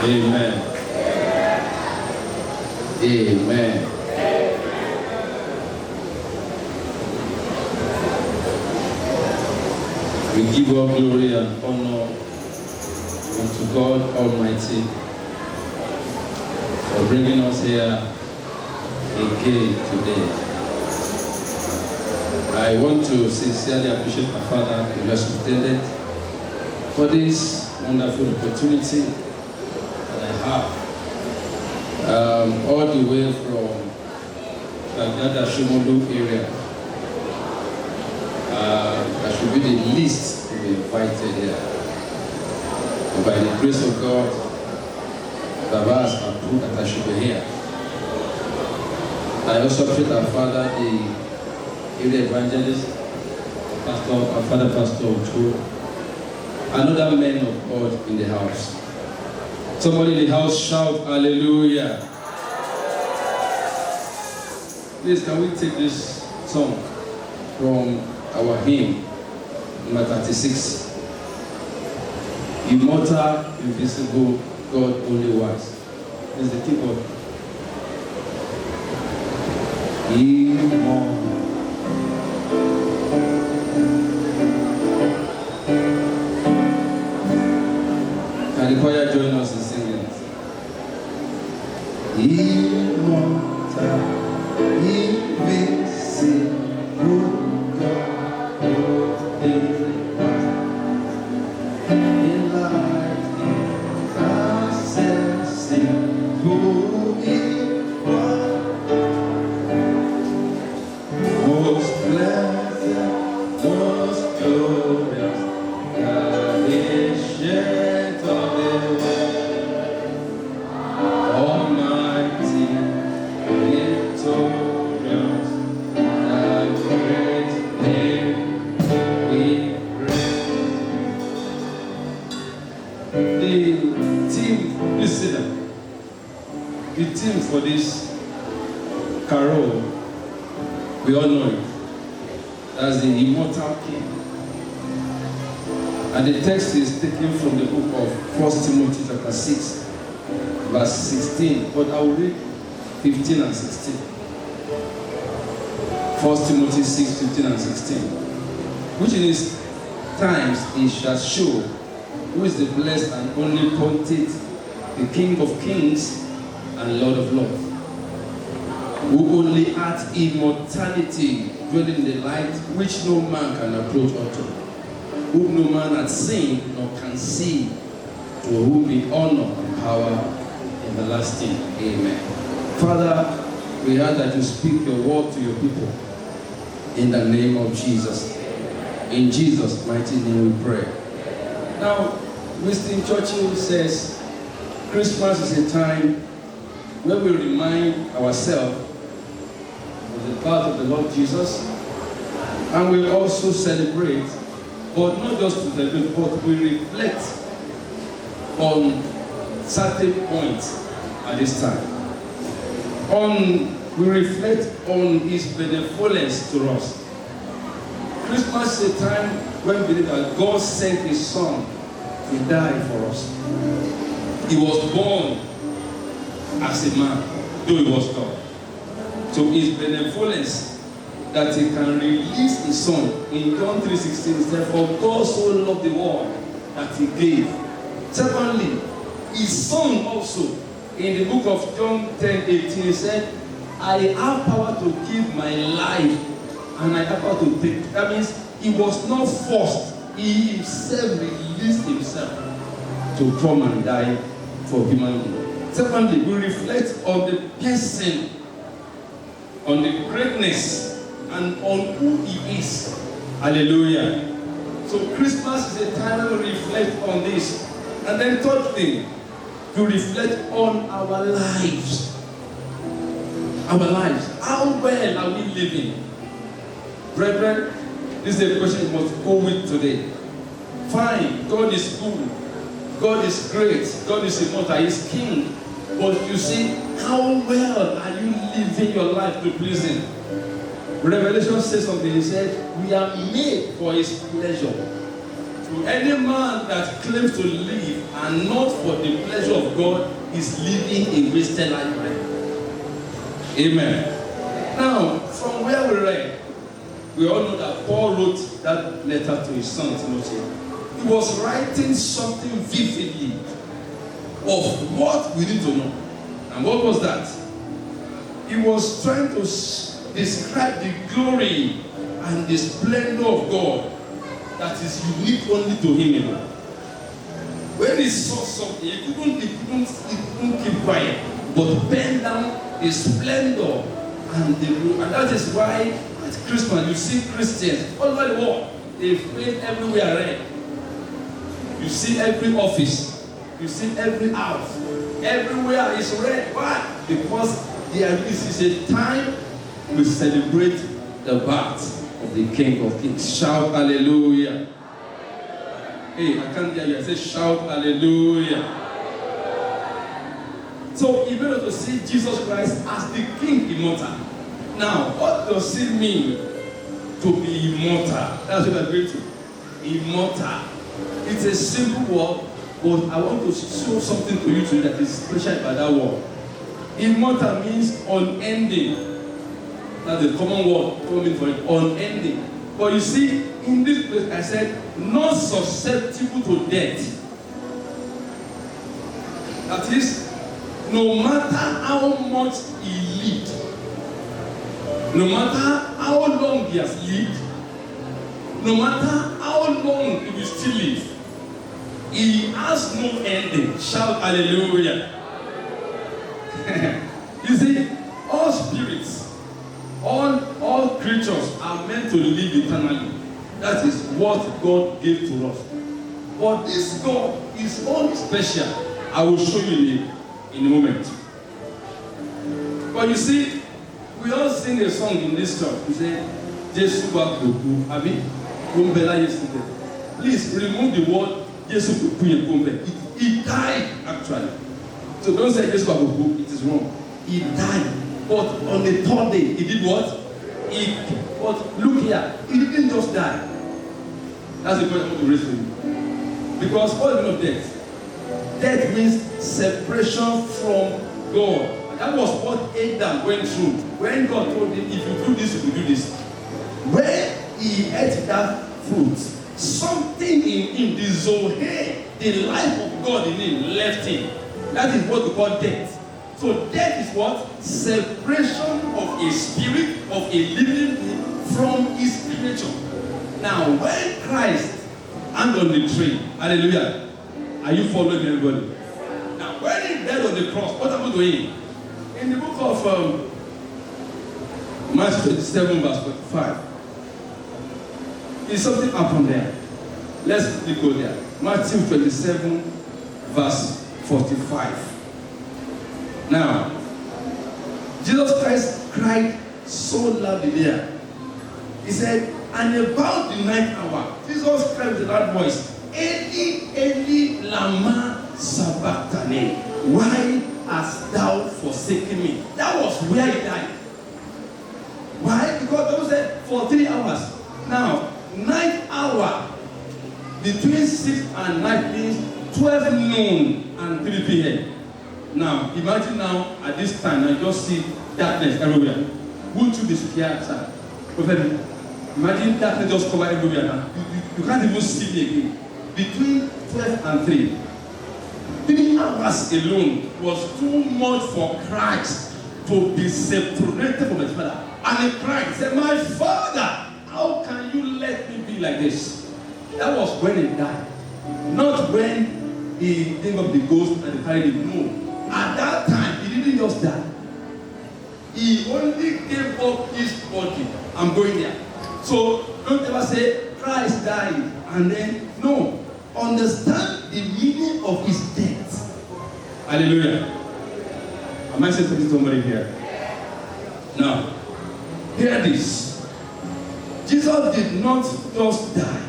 Amen. Amen. We give all glory and honor unto God Almighty for bringing us here again today. I want to sincerely appreciate my father, the superintendent, for this wonderful opportunity that I have. All the way from the Gada Shomolu area. I should be the least to be invited here. And by the grace of God, Baba has approved that I should be here. I also appreciate our father, the area evangelist, Pastor, our father, Pastor Ocho, and other men of God in the house. Somebody in the house shout hallelujah. Please, can we take this song from our hymn, number 36. Immortal, invisible, God only wise. This is the keyboard. Immortal. Can the choir join us in singing? Immortal, invisible, God only wise. In life, in process, in who is most blessed, most glorious, God is yet of the world, almighty, victorious, the great name we praise. The team, listen, the team for this carol, we all know it. That's the Immortal King. And the text is taken from the book of 1 Timothy chapter 6, verse 16. But I will read 15 and 16. 1 Timothy 6, 15 and 16. Which in his times he shall show who is the blessed and only potentate, the King of kings and Lord of lords, who only hath immortality, dwelling in the light which no man can approach unto, whom no man hath seen nor can see, to whom be honor and power everlasting. Amen. Father, we ask that you speak your word to your people in the name of Jesus. In Jesus' mighty name we pray. Now, Winston Churchill says, Christmas is a time when we remind ourselves of the birth of the Lord Jesus, and we also celebrate, but not just to celebrate, but we reflect on certain points at this time. We reflect on his benevolence to us. Christmas is a time when we believe that God sent his son to die for us. He was born as a man, though he was God. So his benevolence that he can release his son. In John 3:16 he said, for God so loved the world that he gave. Secondly, his son also, in the book of John 10:18, he said, I have power to give my life and I have power to take. That means he was not forced. He himself released himself to come and die for humanity. Secondly, we reflect on the person, on the greatness, and on who he is. Hallelujah. So Christmas is a time to reflect on this. And then third thing, to reflect on our lives. Our lives. How well are we living? Brethren, this is a question we must go with today. Fine, God is good. God is great. God is immortal. He is king. But you see, how well are you living your life to please him? Revelation says something. He said, we are made for his pleasure. To any man that claims to live and not for the pleasure of God is living a wasted life. Amen. Now, from where we read, we all know that Paul wrote that letter to his son Timothy. He was writing something vividly of what we need to know. And what was that? He was trying to describe the glory and the splendor of God that is unique only to him alone. When he saw something, he couldn't keep quiet, but bend down the splendor and the glory. And that is why at Christmas you see Christians all over the world. They flame everywhere red. You see every office, you see every house, everywhere is red. Why? Because this is a time we celebrate the birth of the King of Kings. Shout hallelujah. Hey, I can't hear you. I say shout hallelujah. So he made us to see Jesus Christ as the King immortal. Now, what does it mean to be immortal? That's what I'm going to. Immortal. It's a simple word, but I want to show something to you today that is special about that word. Immortal means unending. That's the common word coming for it, unending. But you see, in this place I said, not susceptible to death. That is, no matter how much he lived, no matter how long he has lived, no matter how long he will still live, he has no ending. Shout hallelujah. You see, all spirits, all creatures are meant to live eternally. That is what God gave to us. But this God is only special. I will show you in a moment. But you see, we all sing a song in this church. We say, Jesu Bakuku, Abi, Kumbela yesterday. Please remove the word Jesu Bakuku Kumbe. He died actually. So don't say Jesu Bakuku, it is wrong. He died. But on the third day, he did what? But look here, he didn't just die. That's the point I want to raise for you. Because what is not death? Death means separation from God. That was what Adam went through. When God told him, if you do this, you will do this. When he ate that fruit, something in him, the Zohe, the life of God in him, left him. That is what we call death. So death is what? Separation of a spirit, of a living being from his creature. Now, when Christ hung on the tree, hallelujah, are you following everybody? Now, when he died on the cross, what happened to him? In the book of Matthew 27, verse 45, is something happened there. Let's quickly go there. Matthew 27, verse 45. Now, Jesus Christ cried so loudly there. He said, and about the ninth hour, Jesus cried with a loud voice, Eli, Eli, lama sabachthani. Why hast thou forsaken me? That was where he died. Why? Because those said for 3 hours. Now, ninth hour, between 6 and 9 means 12 noon and 3 p.m. Now, imagine now, at this time, I just see darkness everywhere. Won't you be scared, sir? Imagine darkness just cover everywhere now. You can't even see me again. Between 12 and 3. 3 hours alone was too much for Christ to be separated from his father. And he cried, he said, my father, how can you let me be like this? That was when he died. Not when he came up the ghost and he carried him. No. At that time, he didn't just die. He only gave up his body. I'm going there. So don't ever say Christ died and then no. Understand the meaning of his death. Hallelujah. Am I saying something to somebody here? Now, hear this. Jesus did not just die.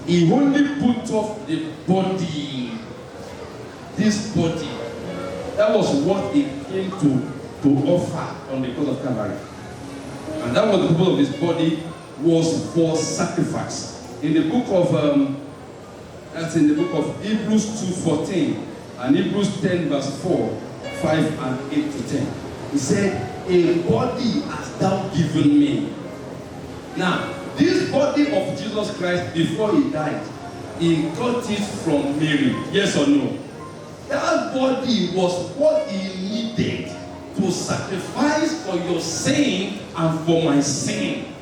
He only put off the body. This body. That was what he came to offer on the cross of Calvary. And that was the purpose of his body, was for sacrifice. In the book of That's in the book of Hebrews 2:14 and Hebrews 10 verse 4, 5 and 8 to 10. He said, a body hast thou given me. Now, this body of Jesus Christ, before he died, he got it from Mary. Yes or no? That body was what he needed to sacrifice for your sin and for my sin.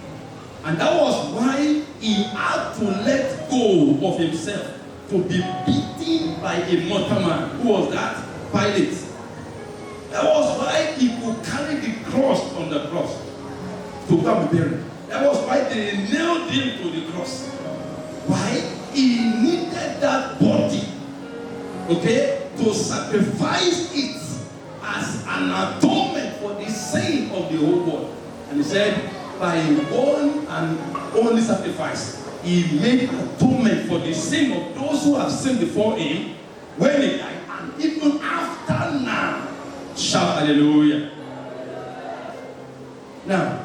And that was why he had to let go of himself to be beaten by a mortal man. Who was that? Pilate. That was why he could carry the cross on the cross to come buried. That was why they nailed him to the cross. Why? He needed that body, okay, to sacrifice it as an atonement for the sin of the whole world. And he said, by one and only sacrifice, he made atonement for the sin of those who have sinned before him when he died, and even after now. Shout hallelujah. Now,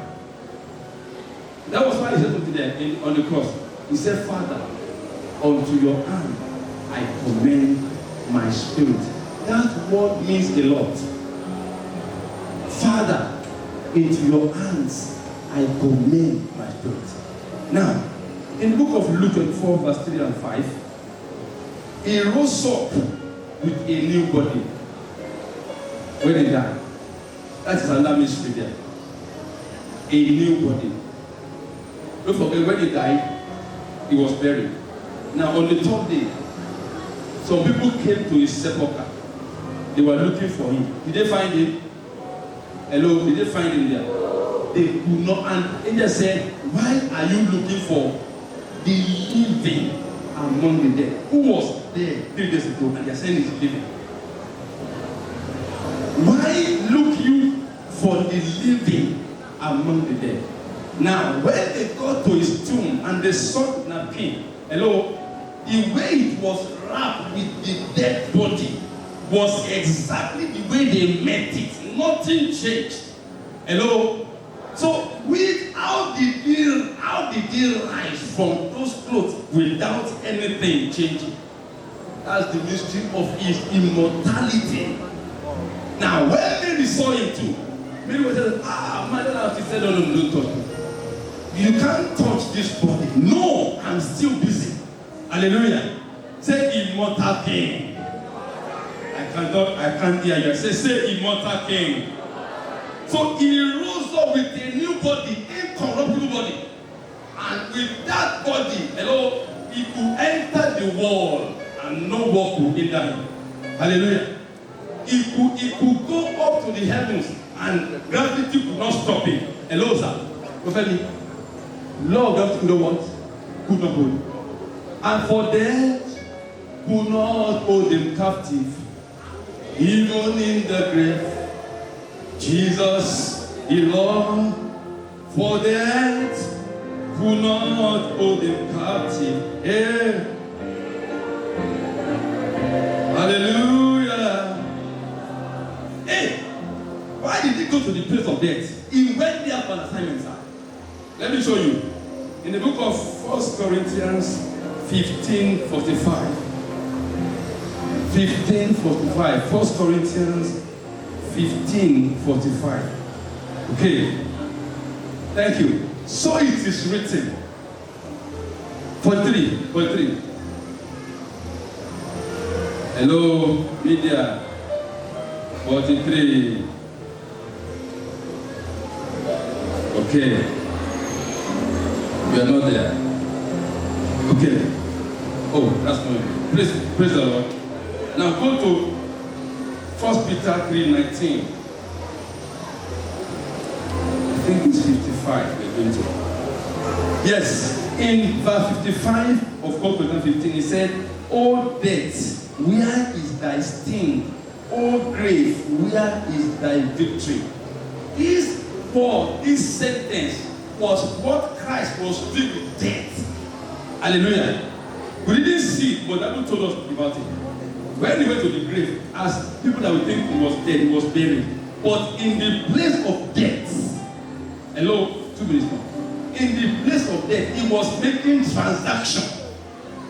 that was why he said to them on the cross. He said, Father, unto your hand I commend my spirit. That word means a lot. Father, into your hands I commend my spirit. Now, in the book of Luke 24, verse 3 and 5, he rose up with a new body when he died. That is another mystery there. A new body. Don't forget, when he died, he was buried. Now, on the third day, some people came to his sepulchre. They were looking for him. Did they find him? Hello, did they find him there? They could not. And angel said, why are you looking for the living among the dead? Who was there 3 days ago? And they are saying he's living. Why look you for the living among the dead? Now, when they got to his tomb and they saw the napkin, hello, the way it was wrapped with the dead body was exactly the way they met it. Nothing changed. Hello? So, how did he rise from those clothes without anything changing? That's the mystery of his immortality. Now, when Mary saw him too, Mary was saying, man, she said, no, don't touch me. You can't touch this body. No, I'm still busy. Hallelujah. Say immortal king. I can't hear you. Say immortal king. So he rose up with a new body, incorruptible body. And with that body, hello, he could enter the wall and no war could hinder him. Hallelujah. He could go up to the heavens and gravity could not stop him. Hello, sir. Prophet, law of gravity could not what? Could not hold. And for death could not hold him captive. Even in the grave, Jesus, the Lord, for death could not hold him captive. Yeah. Hallelujah. Hey, why did he go to the place of death? He went there for an assignment, sir. Let me show you. In the book of 1 Corinthians 15:45. 15:45. 1 Corinthians 15:45. Okay. Thank you. So it is written. 43. Hello, media. 43. Okay. You are not there. Okay. Oh, that's fine. Praise the Lord. Now go to 1 Peter 3:19. I think it's 55 we're going to. Yes, in verse 55 of 1 Peter 15, he said, O death, where is thy sting? O grave, where is thy victory? This sentence was what Christ was doing with death. Hallelujah. We didn't see it, but the Bible told us about it. When he went to the grave, as people that would think he was dead, he was buried. But in the place of death, hello, 2 minutes now. In the place of death, he was making transaction.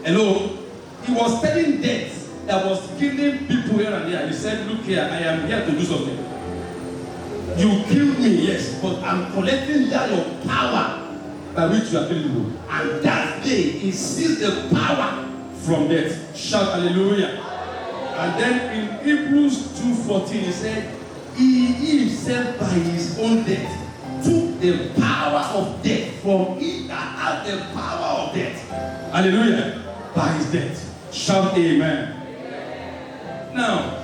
Hello, He was telling death that was killing people here and there. He said, look here, I am here to do something. You killed me, yes, but I'm collecting down your power by which you are killing people. And that day, he seized the power from death. Shout hallelujah. And then in Hebrews 2:14, he said, he himself by his own death took the power of death from him that had the power of death. Hallelujah. By his death. Shout amen. Now,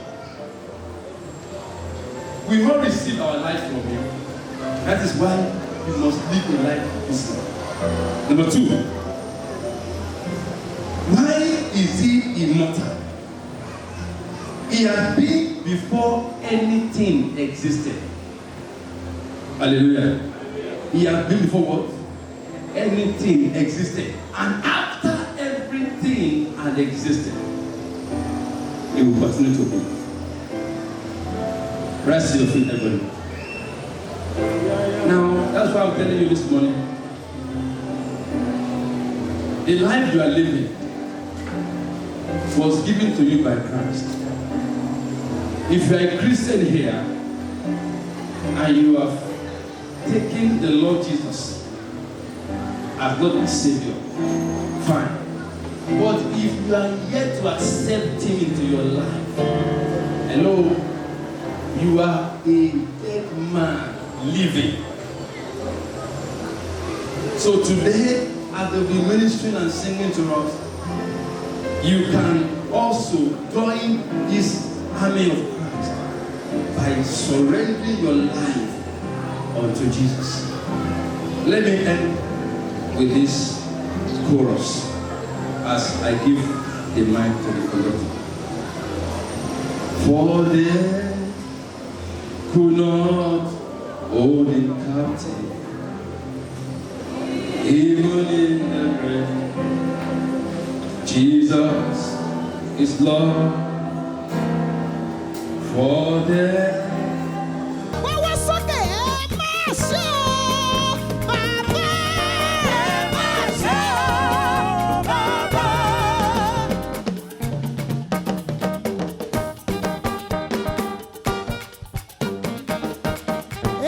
we will receive our life from him. That is why we must live a life this way. Number 2. Why is he immortal? He has been before anything existed. Hallelujah. He has been before what? Anything existed. And after everything had existed, he will continue to be. Rest your feet, everybody. Now, that's why I'm telling you this morning. The life you are living was given to you by Christ. If you are a Christian here and you have taken the Lord Jesus as Lord and Savior, fine. But if you are yet to accept him into your life, hello, you are a dead man living. So today, as they will be ministering and singing to us, you can also join this army of Christ by surrendering your life unto Jesus. Let me end with this chorus as I give the mic to the conductor. For death could not hold him captive, even in the grave. Jesus is Lord. For death